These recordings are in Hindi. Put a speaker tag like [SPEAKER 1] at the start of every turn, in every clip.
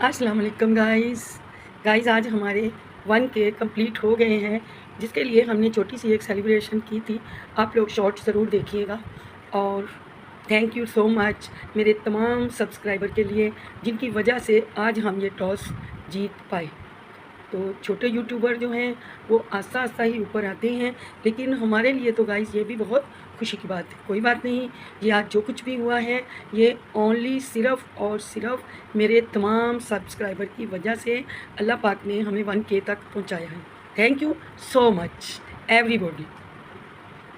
[SPEAKER 1] अस्सलाम वालेकुम गाइस आज हमारे 1K कंप्लीट हो गए हैं, जिसके लिए हमने छोटी सी एक सेलिब्रेशन की थी। आप लोग शॉर्ट्स ज़रूर देखिएगा और थैंक यू सो मच मेरे तमाम सब्सक्राइबर के लिए, जिनकी वजह से आज हम ये टॉस जीत पाए। तो छोटे यूट्यूबर जो हैं वो आस्ता आस्ता ही ऊपर आते हैं, लेकिन हमारे लिए तो गाइस ये भी बहुत खुशी की बात है। कोई बात नहीं, ये आज जो कुछ भी हुआ है ये ओनली सिर्फ़ और सिर्फ़ मेरे तमाम सब्सक्राइबर की वजह से अल्लाह पाक ने हमें 1K तक पहुंचाया है। Thank you so much everybody.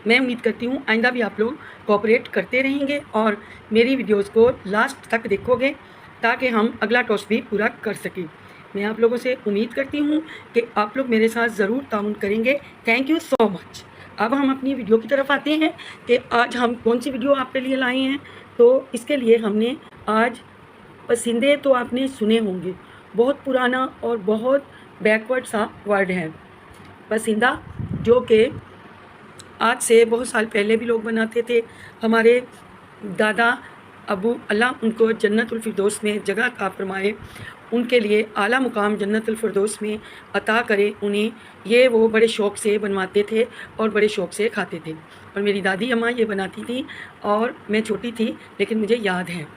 [SPEAKER 1] मैं उम्मीद करती हूँ आइंदा भी आप लोग कोऑपरेट करते रहेंगे और मेरी वीडियोज़ को लास्ट तक देखोगे, ताकि हम अगला टॉस भी पूरा कर सकें। मैं आप लोगों से उम्मीद करती हूँ कि आप लोग मेरे साथ ज़रूर ताउन करेंगे। Thank you so much. अब हम अपनी वीडियो की तरफ आते हैं कि आज हम कौन सी वीडियो आपके लिए लाए हैं। तो इसके लिए हमने आज पसंदे तो आपने सुने होंगे, बहुत पुराना और बहुत बैकवर्ड सा वर्ड है पसंदा, जो कि आज से बहुत साल पहले भी लोग बनाते थे। हमारे दादा अबू अल्लाह उनको जन्नतुल फिरदौस में जगह अता फरमाए, उनके लिए आला मुकाम जन्नतुल फिरदौस में अता करे उन्हें। ये वो बड़े शौक़ से बनवाते थे और बड़े शौक़ से खाते थे। और मेरी दादी अम्मा ये बनाती थी और मैं छोटी थी लेकिन मुझे याद है।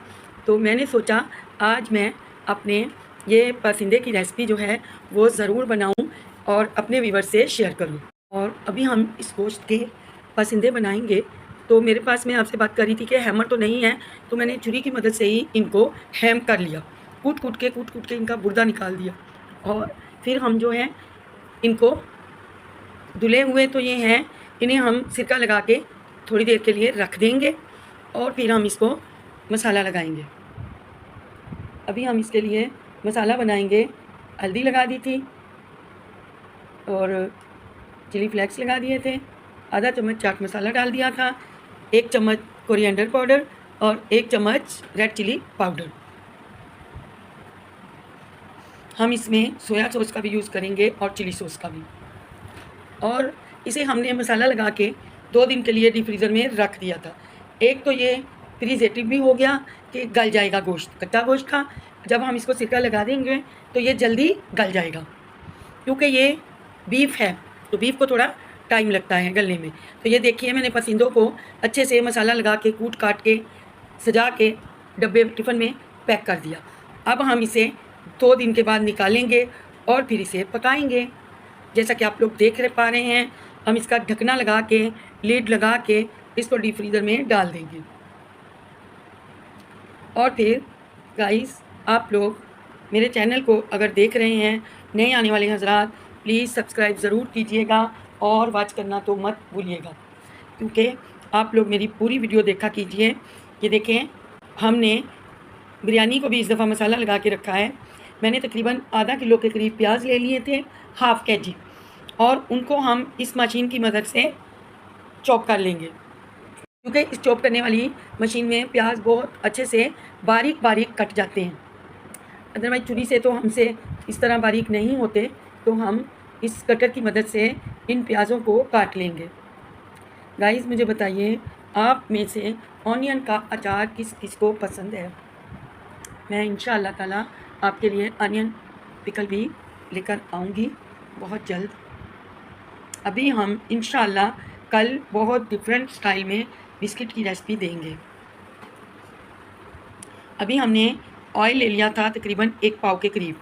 [SPEAKER 1] तो मैंने सोचा आज मैं अपने ये पसंदे की रेसिपी जो है वो ज़रूर बनाऊं और अपने व्यूअर से शेयर करूं। और अभी हम इस गोश्त के पसंदे बनाएंगे। तो मेरे पास, मैं आपसे बात कर रही थी कि हैमर तो नहीं है, तो मैंने छुरी की मदद से ही इनको हैम कर लिया। कूट कूट के इनका गुर्दा निकाल दिया। और फिर हम जो है इनको धुले हुए तो ये हैं, इन्हें हम सिरका लगा के थोड़ी देर के लिए रख देंगे और फिर हम इसको मसाला लगाएंगे। अभी हम इसके लिए मसाला बनाएंगे। हल्दी लगा दी थी और चिली फ्लेक्स लगा दिए थे, आधा चम्मच चाट मसाला डाल दिया था, 1 चम्मच कोरिएंडर पाउडर और 1 चम्मच रेड चिली पाउडर। हम इसमें सोया सॉस का भी यूज़ करेंगे और चिली सॉस का भी। और इसे हमने मसाला लगा के 2 दिन के लिए डीप फ्रीज़र में रख दिया था। एक तो ये प्रिजर्वेटिव भी हो गया कि गल जाएगा गोश्त, कच्चा गोश्त था। जब हम इसको सिरका लगा देंगे तो ये जल्दी गल जाएगा, क्योंकि ये बीफ है तो बीफ को थोड़ा टाइम लगता है गलने में। तो ये देखिए, मैंने पसंदों को अच्छे से मसाला लगा के कूट काट के सजा के डब्बे टिफ़िन में पैक कर दिया। अब हम इसे 2 दिन के बाद निकालेंगे और फिर इसे पकाएंगे। जैसा कि आप लोग देख पा रहे हैं, हम इसका ढकना लगा के, लीड लगा के इसको डीप फ्रीज़र में डाल देंगे। और फिर गाइस, आप लोग मेरे चैनल को अगर देख रहे हैं, नए आने वाले हज़रात, प्लीज़ सब्सक्राइब ज़रूर कीजिएगा और वॉच करना तो मत भूलिएगा, क्योंकि आप लोग मेरी पूरी वीडियो देखा कीजिए। ये देखें, हमने बिरयानी को भी इस दफ़ा मसाला लगा के रखा है। मैंने तकरीबन आधा किलो के करीब प्याज ले लिए थे, हाफ़ केजी, और उनको हम इस मशीन की मदद से चॉप कर लेंगे, क्योंकि इस चॉप करने वाली मशीन में प्याज बहुत अच्छे से बारीक बारीक कट जाते हैं। अदरवाइज छुरी से तो हमसे इस तरह बारीक नहीं होते, तो हम इस कटर की मदद से इन प्याज़ों को काट लेंगे। गाइस, मुझे बताइए, आप में से ऑनियन का अचार किस किस को पसंद है? मैं इंशाअल्लाह ताला आपके लिए अनियन पिकल भी लेकर आऊँगी बहुत जल्द। अभी हम इंशाअल्लाह कल बहुत डिफरेंट स्टाइल में बिस्किट की रेसिपी देंगे। अभी हमने ऑयल ले लिया था तकरीबन 1 पाव के करीब।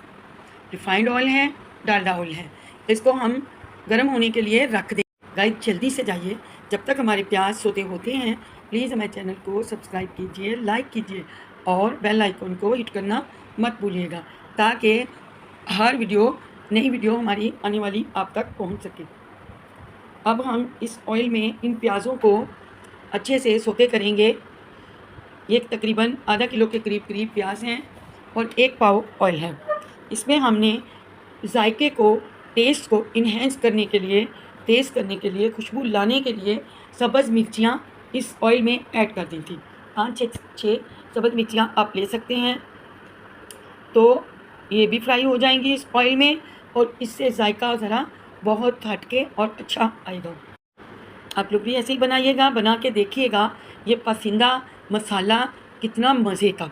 [SPEAKER 1] रिफाइंड ऑयल है, डालडा ऑयल है। इसको हम गर्म होने के लिए रख दें। गाइस, जल्दी से जाइए, जब तक हमारे प्याज सोते होते हैं। प्लीज़ हमारे चैनल को सब्सक्राइब कीजिए, लाइक कीजिए और बेल आइकन को हिट करना मत भूलिएगा, ताकि हर नई वीडियो हमारी आने वाली आप तक पहुंच सके। अब हम इस ऑयल में इन प्याज़ों को अच्छे से सोते करेंगे। ये तकरीबन आधा किलो के करीब प्याज हैं और 1 पाव ऑयल है। इसमें हमने जायके को, टेस्ट को इन्हेंस करने के लिए, तेज़ करने के लिए, खुशबू लाने के लिए सब्ज़ मिर्चियाँ इस ऑयल में ऐड कर दी थी। 5-6 सब्ज़ मिर्चियाँ आप ले सकते हैं। तो ये भी फ्राई हो जाएंगी इस ऑयल में और इससे जायका ज़रा बहुत हटके और अच्छा आएगा। आप लोग भी ऐसे ही बनाइएगा, बना के देखिएगा। ये पसंदा मसाला कितना मज़े का।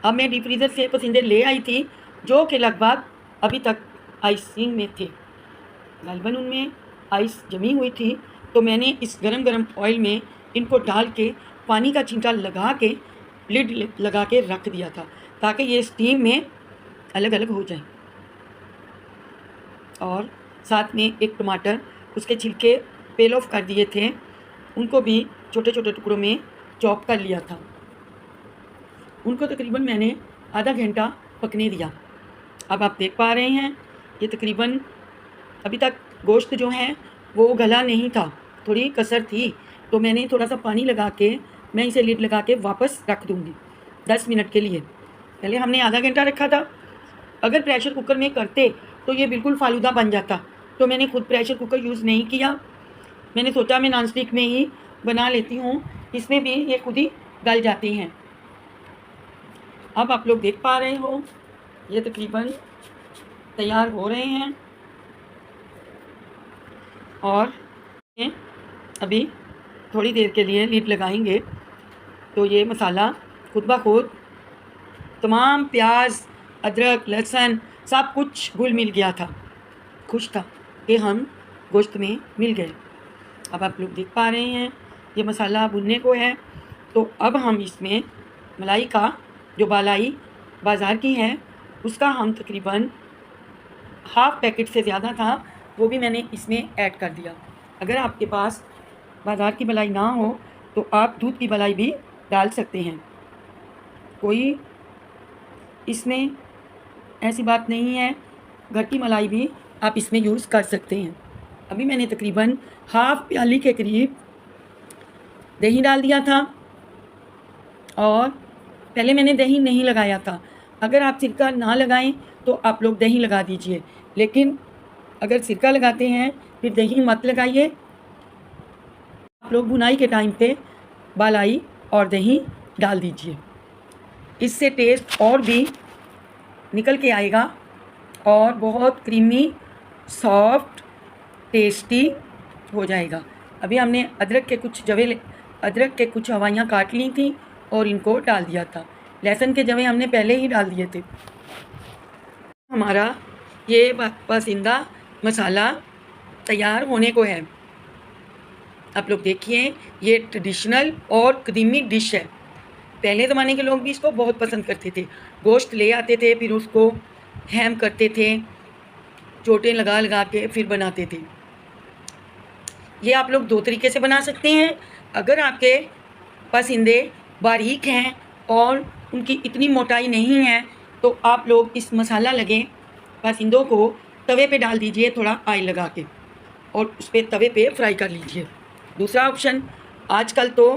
[SPEAKER 1] अब मैं डीप फ्रीज़र से पसंदे ले आई थी जो कि लगभग अभी तक आइसिंग में थे। गालिबन उनमें आइस जमी हुई थी, तो मैंने इस गरम गरम ऑयल में इनको डाल के पानी का छींटा लगा के लिड लगा के रख दिया था, ताकि ये स्टीम में अलग अलग हो जाए। और साथ में एक टमाटर, उसके छिलके पेल ऑफ कर दिए थे, उनको भी छोटे छोटे टुकड़ों में चॉप कर लिया था। उनको तकरीबन मैंने आधा घंटा पकने दिया। अब आप देख पा रहे हैं ये तकरीबन अभी तक गोश्त जो है वो गला नहीं था, थोड़ी कसर थी, तो मैंने थोड़ा सा पानी लगा के मैं इसे लिड लगा के वापस रख दूँगी 10 मिनट के लिए। पहले हमने आधा घंटा रखा था। अगर प्रेशर कुकर में करते तो ये बिल्कुल फालूदा बन जाता, तो मैंने खुद प्रेशर कुकर यूज़ नहीं किया। मैंने सोचा मैं नॉन स्टिक में ही बना लेती हूँ, इसमें भी ये खुद ही गल जाती हैं। अब आप लोग देख पा रहे हो ये तकरीबन तैयार हो रहे हैं और अभी थोड़ी देर के लिए लिड लगाएंगे तो ये मसाला खुद ब खुद तमाम प्याज, अदरक, लहसुन सब कुछ घुल मिल गया था। खुश था कि हम गोश्त में मिल गए। अब आप लोग देख पा रहे हैं ये मसाला भुनने को है, तो अब हम इसमें मलाई का जो बालाई बाज़ार की है उसका हम तकरीबन हाफ़ पैकेट से ज़्यादा था, वो भी मैंने इसमें ऐड कर दिया। अगर आपके पास बाज़ार की मलाई ना हो तो आप दूध की मलाई भी डाल सकते हैं, कोई इसमें ऐसी बात नहीं है। घर की मलाई भी आप इसमें यूज़ कर सकते हैं। अभी मैंने तकरीबन हाफ़ प्याली के करीब दही डाल दिया था और पहले मैंने दही नहीं लगाया था। अगर आप सिरका ना लगाएं तो आप लोग दही लगा दीजिए, लेकिन अगर सिरका लगाते हैं फिर दही मत लगाइए। आप लोग भुनाई के टाइम पे बालाई और दही डाल दीजिए, इससे टेस्ट और भी निकल के आएगा और बहुत क्रीमी, सॉफ्ट, टेस्टी हो जाएगा। अभी हमने अदरक के कुछ हवाइयाँ काट ली थी और इनको डाल दिया था। लहसुन के जवे हमने पहले ही डाल दिए थे। हमारा ये पसंदीदा मसाला तैयार होने को है। आप लोग देखिए ये ट्रेडिशनल और कदीमी डिश है। पहले ज़माने के लोग भी इसको बहुत पसंद करते थे। गोश्त ले आते थे, फिर उसको हैम करते थे, चोटें लगा लगा के फिर बनाते थे। ये आप लोग दो तरीके से बना सकते हैं। अगर आपके पसंदे बारीक हैं और उनकी इतनी मोटाई नहीं है तो आप लोग इस मसाला लगे पसंदों को तवे पे डाल दीजिए, थोड़ा ऑयल लगा के, और उस पर तवे पे फ्राई कर लीजिए। दूसरा ऑप्शन, आजकल तो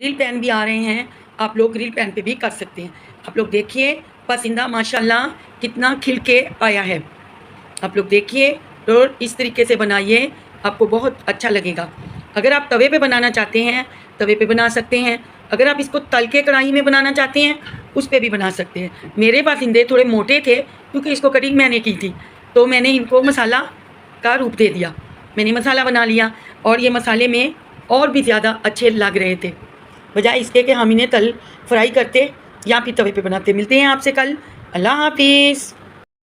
[SPEAKER 1] ग्रिल पैन भी आ रहे हैं, आप लोग ग्रिल पैन पे भी कर सकते हैं। आप लोग देखिए पसंदा माशाल्लाह कितना खिल के आया है। आप लोग देखिए, तो इस तरीके से बनाइए, आपको बहुत अच्छा लगेगा। अगर आप तवे पे बनाना चाहते हैं तवे पे बना सकते हैं। अगर आप इसको तल के कढ़ाई में बनाना चाहते हैं उस पे भी बना सकते हैं। मेरे पसंदे थोड़े मोटे थे क्योंकि इसको कटिंग मैंने की थी, तो मैंने इनको मसाला का रूप दे दिया। मैंने मसाला बना लिया और ये मसाले में और भी ज़्यादा अच्छे लग रहे थे, बजाय इसके कि हम इन्हें फ्राई करते या फिर तवे पे बनाते। मिलते हैं आपसे कल। अल्लाह हाफिज़।